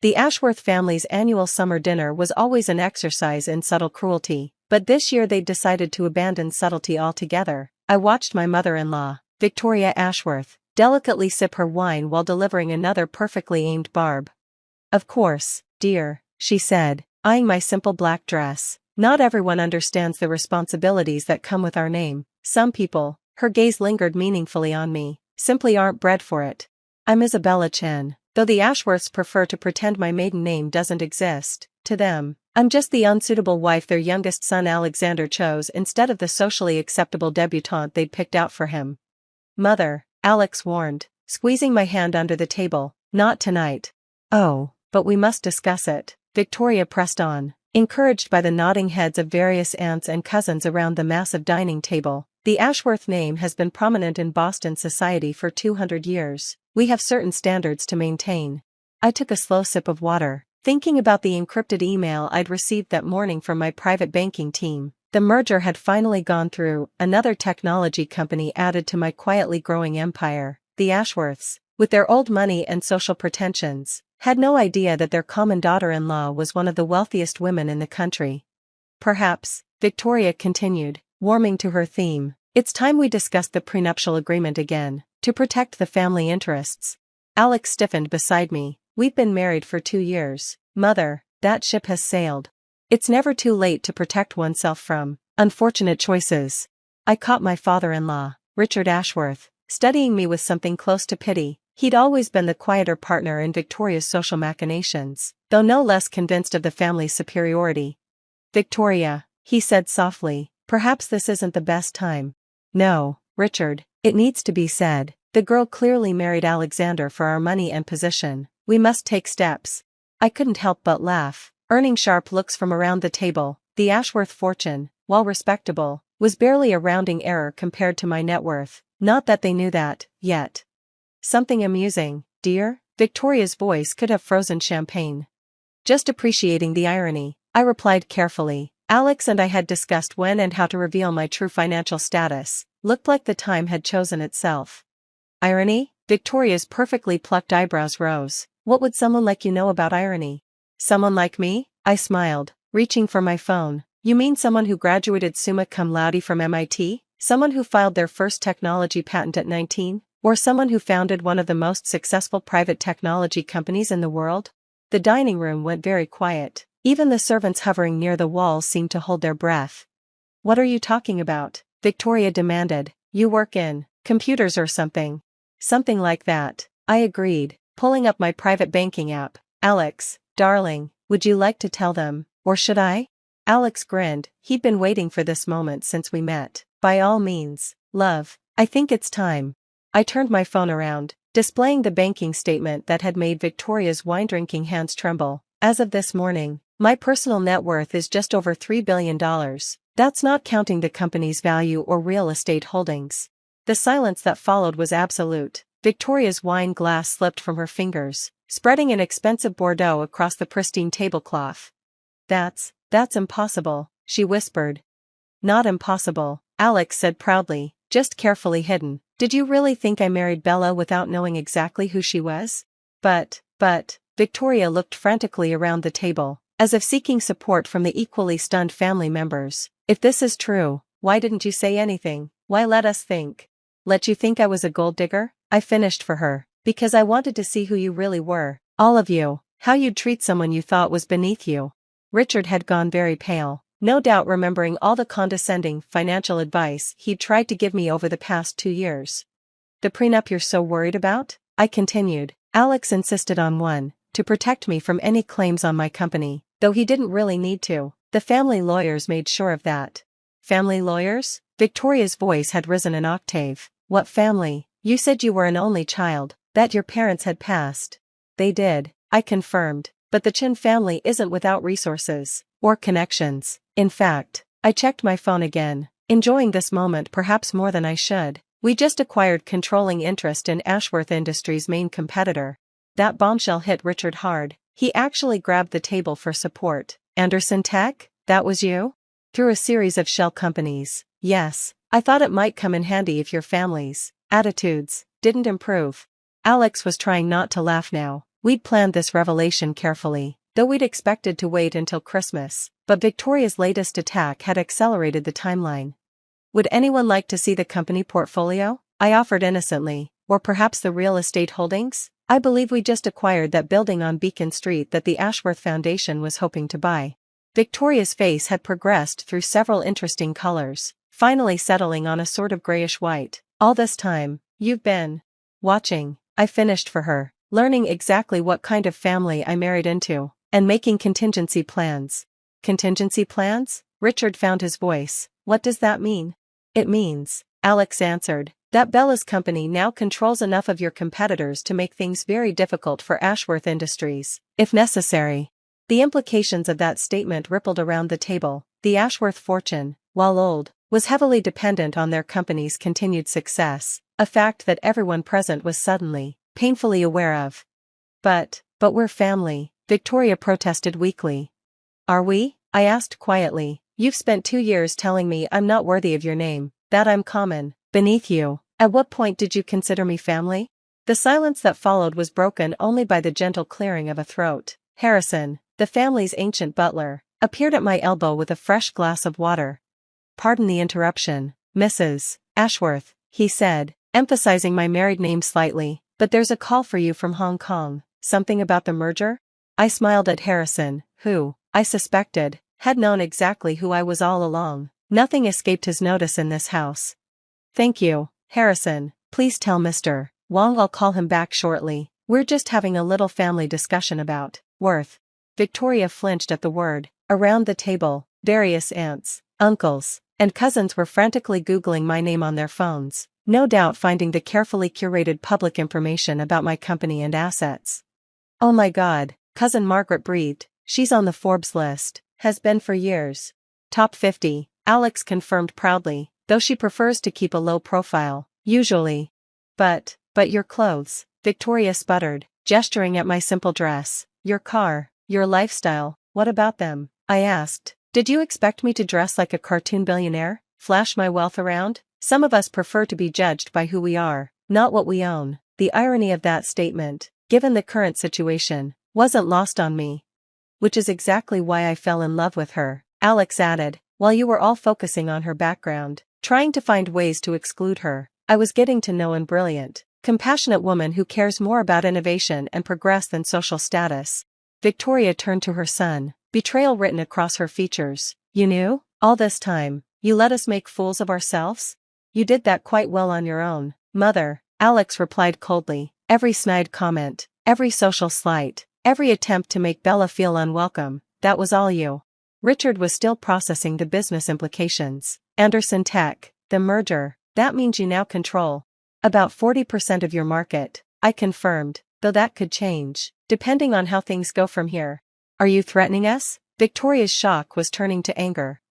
The Ashworth family's annual summer dinner was always an exercise in subtle cruelty, but this year they'd decided to abandon subtlety altogether. I watched my mother-in-law, Victoria Ashworth, delicately sip her wine while delivering another perfectly aimed barb. "Of course, dear," she said, eyeing my simple black dress. "Not everyone understands the responsibilities that come with our name. Some people," her gaze lingered meaningfully on me, "simply aren't bred for it. I'm Isabella Chen, though the Ashworths prefer to pretend my maiden name doesn't exist. To them, I'm just the unsuitable wife their youngest son Alexander chose instead of the socially acceptable debutante they'd picked out for him." "Mother," Alex warned, squeezing my hand under the table, "not tonight." "Oh, but we must discuss it," Victoria pressed on, encouraged by the nodding heads of various aunts and cousins around the massive dining table. "The Ashworth name has been prominent in Boston society for 200 years. We have certain standards to maintain." I took a slow sip of water, thinking about the encrypted email I'd received that morning from my private banking team. The merger had finally gone through, another technology company added to my quietly growing empire. The Ashworths, with their old money and social pretensions, had no idea that their common daughter-in-law was one of the wealthiest women in the country. "Perhaps," Victoria continued, warming to her theme, "it's time we discussed the prenuptial agreement again, to protect the family interests." Alex stiffened beside me. "We've been married for 2 years, Mother. That ship has sailed. It's never too late to protect oneself from unfortunate choices." I caught my father-in-law, Richard Ashworth, studying me with something close to pity. He'd always been the quieter partner in Victoria's social machinations, though no less convinced of the family's superiority. "Victoria," he said softly, "perhaps this isn't the best time." "No, Richard, it needs to be said. The girl clearly married Alexander for our money and position. We must take steps." I couldn't help but laugh, earning sharp looks from around the table. The Ashworth fortune, while respectable, was barely a rounding error compared to my net worth. Not that they knew that, yet. "Something amusing, dear?" Victoria's voice could have frozen champagne. "Just appreciating the irony," I replied carefully. Alex and I had discussed when and how to reveal my true financial status. Looked like the time had chosen itself. "Irony?" Victoria's perfectly plucked eyebrows rose. "What would someone like you know about irony?" "Someone like me?" I smiled, reaching for my phone. "You mean someone who graduated summa cum laude from MIT? Someone who filed their first technology patent at 19? Or someone who founded one of the most successful private technology companies in the world?" The dining room went very quiet. Even the servants hovering near the walls seemed to hold their breath. "What are you talking about?" Victoria demanded. "You work in computers or something?" "Something like that," I agreed, pulling up my private banking app. "Alex, darling, would you like to tell them, or should I?" Alex grinned. He'd been waiting for this moment since we met. "By all means, love. I think it's time." I turned my phone around, displaying the banking statement that had made Victoria's wine-drinking hands tremble. "As of this morning, my personal net worth is just over $3 billion. That's not counting the company's value or real estate holdings." The silence that followed was absolute. Victoria's wine glass slipped from her fingers, spreading an expensive Bordeaux across the pristine tablecloth. That's impossible," she whispered. "Not impossible," Alex said proudly, "just carefully hidden. Did you really think I married Bella without knowing exactly who she was?" But, Victoria looked frantically around the table, as if seeking support from the equally stunned family members. "If this is true, why didn't you say anything? Why let us think?" "Let you think I was a gold digger?" I finished for her. "Because I wanted to see who you really were. All of you. How you'd treat someone you thought was beneath you." Richard had gone very pale, no doubt remembering all the condescending financial advice he'd tried to give me over the past 2 years. "The prenup you're so worried about?" I continued. "Alex insisted on one, to protect me from any claims on my company, though he didn't really need to. The family lawyers made sure of that." "Family lawyers?" Victoria's voice had risen an octave. "What family? You said you were an only child, that your parents had passed." "They did," I confirmed, "but the Chin family isn't without resources, or connections." In fact, I checked my phone again, enjoying this moment perhaps more than I should. "We just acquired controlling interest in Ashworth Industries' main competitor." That bombshell hit Richard hard. He actually grabbed the table for support. "Anderson Tech? That was you?" "Through a series of shell companies, yes. I thought it might come in handy if your family's attitudes didn't improve." Alex was trying not to laugh now, We'd planned this revelation carefully, though we'd expected to wait until Christmas, but Victoria's latest attack had accelerated the timeline. Would anyone like to see the company portfolio? I offered innocently, or perhaps the real estate holdings? I believe we just acquired that building on Beacon Street that the Ashworth Foundation was hoping to buy. Victoria's face had progressed through several interesting colors, finally settling on a sort of grayish-white. All this time, you've been watching. I finished for her, learning exactly what kind of family I married into, and making contingency plans. Contingency plans? Richard found his voice. What does that mean? It means, Alex answered, that Bella's company now controls enough of your competitors to make things very difficult for Ashworth Industries, if necessary. The implications of that statement rippled around the table. The Ashworth fortune, while old, was heavily dependent on their company's continued success, a fact that everyone present was suddenly, painfully aware of. But we're family, Victoria protested weakly. Are we? I asked quietly. You've spent 2 years telling me I'm not worthy of your name, that I'm common, beneath you. At what point did you consider me family? The silence that followed was broken only by the gentle clearing of a throat. Harrison, the family's ancient butler, appeared at my elbow with a fresh glass of water. Pardon the interruption, Mrs. Ashworth, he said, emphasizing my married name slightly, but there's a call for you from Hong Kong. Something about the merger? I smiled at Harrison, who, I suspected, had known exactly who I was all along. Nothing escaped his notice in this house. Thank you, Harrison. Please tell Mr. Wong I'll call him back shortly. We're just having a little family discussion about worth. Victoria flinched at the word. Around the table, various aunts, uncles, and cousins were frantically Googling my name on their phones, no doubt finding the carefully curated public information about my company and assets. Oh my God, Cousin Margaret breathed. She's on the Forbes list. Has been for years. Top 50, Alex confirmed proudly, though she prefers to keep a low profile, usually. But your clothes, Victoria sputtered, gesturing at my simple dress. Your car, your lifestyle, what about them? I asked. Did you expect me to dress like a cartoon billionaire, flash my wealth around? Some of us prefer to be judged by who we are, not what we own. The irony of that statement, given the current situation, wasn't lost on me. Which is exactly why I fell in love with her, Alex added, while you were all focusing on her background, trying to find ways to exclude her. I was getting to know a brilliant, compassionate woman who cares more about innovation and progress than social status. Victoria turned to her son, betrayal written across her features. You knew? All this time, you let us make fools of ourselves? You did that quite well on your own, Mother, Alex replied coldly. Every snide comment, every social slight, every attempt to make Bella feel unwelcome, that was all you. Richard was still processing the business implications. Anderson Tech, the merger, that means you now control about 40% of your market, I confirmed, though that could change, depending on how things go from here. Are you threatening us? Victoria's shock was turning to anger.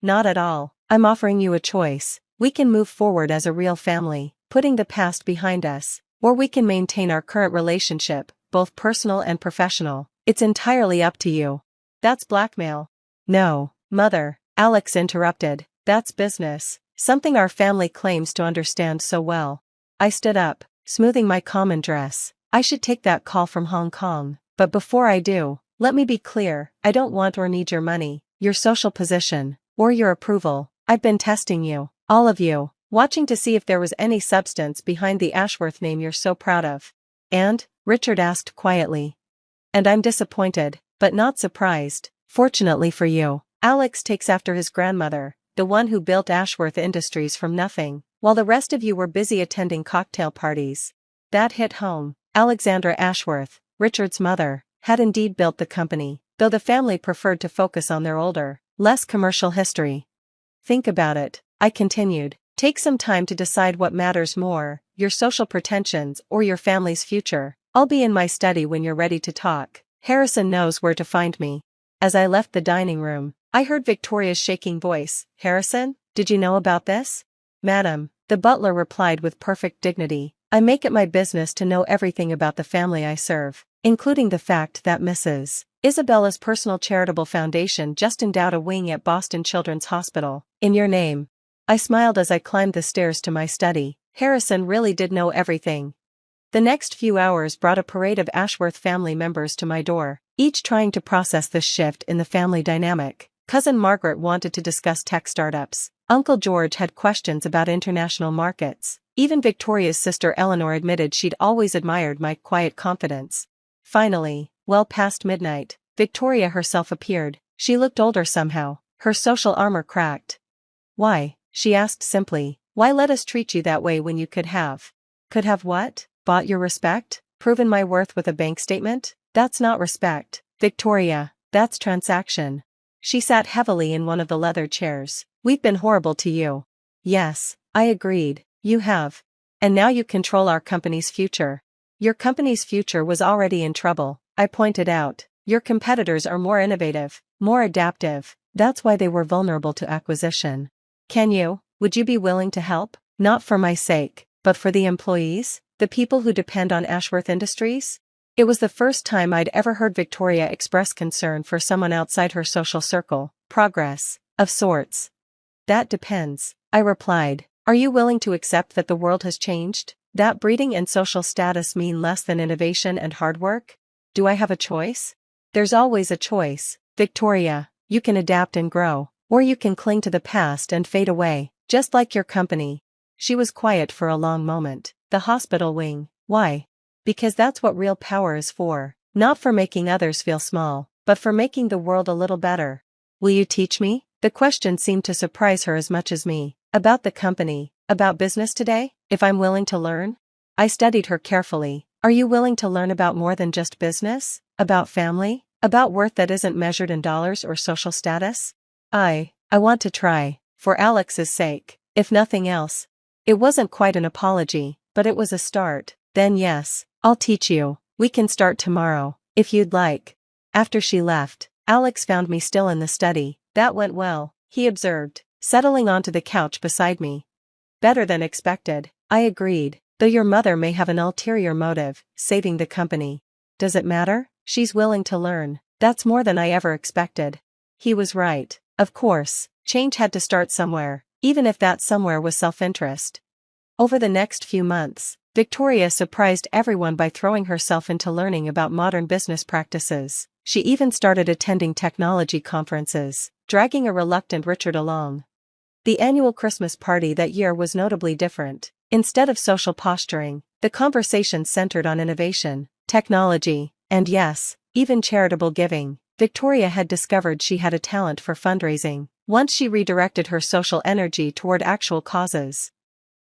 Not at all. I'm offering you a choice. We can move forward as a real family, putting the past behind us, or we can maintain our current relationship, both personal and professional. It's entirely up to you. That's blackmail. No, Mother, Alex interrupted. That's business, something our family claims to understand so well. I stood up, smoothing my common dress. I should take that call from Hong Kong, but before I do, let me be clear, I don't want or need your money, your social position, or your approval. I've been testing you, all of you, watching to see if there was any substance behind the Ashworth name you're so proud of. And? Richard asked quietly. And I'm disappointed, but not surprised. Fortunately for you, Alex takes after his grandmother, the one who built Ashworth Industries from nothing, while the rest of you were busy attending cocktail parties. That hit home. Alexandra Ashworth, Richard's mother, had indeed built the company, though the family preferred to focus on their older, less commercial history. Think about it, I continued. Take some time to decide what matters more, your social pretensions or your family's future. I'll be in my study when you're ready to talk. Harrison knows where to find me. As I left the dining room, I heard Victoria's shaking voice. Harrison, did you know about this? Madam, the butler replied with perfect dignity. I make it my business to know everything about the family I serve, including the fact that Mrs. Isabella's personal charitable foundation just endowed a wing at Boston Children's Hospital, in your name. I smiled as I climbed the stairs to my study. Harrison really did know everything. The next few hours brought a parade of Ashworth family members to my door, each trying to process this shift in the family dynamic. Cousin Margaret wanted to discuss tech startups. Uncle George had questions about international markets. Even Victoria's sister Eleanor admitted she'd always admired my quiet confidence. Finally, well past midnight, Victoria herself appeared. She looked older somehow, her social armor cracked. "Why?" she asked simply. "Why let us treat you that way when you could have?" "Could have what? Bought your respect? Proven my worth with a bank statement? That's not respect, Victoria, that's transaction." She sat heavily in one of the leather chairs. "We've been horrible to you." "Yes," I agreed, "you have. And now you control our company's future." "Your company's future was already in trouble," I pointed out. "Your competitors are more innovative, more adaptive. That's why they were vulnerable to acquisition. Would you be willing to help? Not for my sake, but for the employees, the people who depend on Ashworth Industries?" It was the first time I'd ever heard Victoria express concern for someone outside her social circle. Progress, of sorts. "That depends," I replied. "Are you willing to accept that the world has changed? That breeding and social status mean less than innovation and hard work? Do I have a choice?" "There's always a choice, Victoria. You can adapt and grow, or you can cling to the past and fade away, just like your company." She was quiet for a long moment. "The hospital wing, why?" "Because that's what real power is for. Not for making others feel small, but for making the world a little better." "Will you teach me?" The question seemed to surprise her as much as me. "About the company, about business today? If I'm willing to learn?" I studied her carefully. "Are you willing to learn about more than just business? About family? About worth that isn't measured in dollars or social status?" I want to try, for Alex's sake, if nothing else." It wasn't quite an apology, but it was a start. "Then yes, I'll teach you. We can start tomorrow, if you'd like." After she left, Alex found me still in the study. "That went well," he observed, settling onto the couch beside me. "Better than expected," I agreed, "though your mother may have an ulterior motive, saving the company." "Does it matter? She's willing to learn. That's more than I ever expected." He was right. Of course, change had to start somewhere, even if that somewhere was self-interest. Over the next few months, Victoria surprised everyone by throwing herself into learning about modern business practices. She even started attending technology conferences, dragging a reluctant Richard along. The annual Christmas party that year was notably different. Instead of social posturing, the conversation centered on innovation, technology, and yes, even charitable giving. Victoria had discovered she had a talent for fundraising, once she redirected her social energy toward actual causes.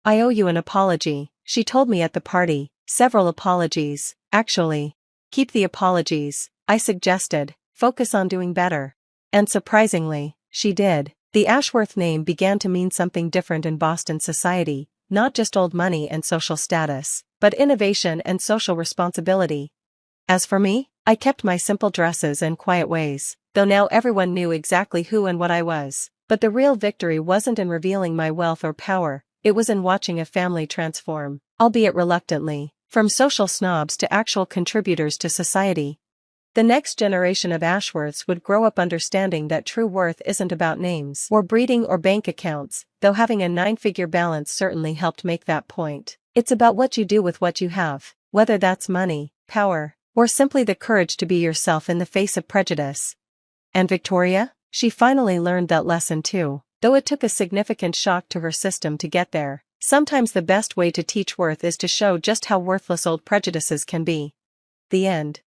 "I owe you an apology," she told me at the party. "Several apologies, actually." "Keep the apologies," I suggested. "Focus on doing better." And surprisingly, she did. The Ashworth name began to mean something different in Boston society, not just old money and social status, but innovation and social responsibility. As for me, I kept my simple dresses and quiet ways, though now everyone knew exactly who and what I was. But the real victory wasn't in revealing my wealth or power, it was in watching a family transform, albeit reluctantly, from social snobs to actual contributors to society. The next generation of Ashworths would grow up understanding that true worth isn't about names or breeding or bank accounts, though having a 9-figure balance certainly helped make that point. It's about what you do with what you have, whether that's money, power, or simply the courage to be yourself in the face of prejudice. And Victoria? She finally learned that lesson too, though it took a significant shock to her system to get there. Sometimes the best way to teach worth is to show just how worthless old prejudices can be. The end.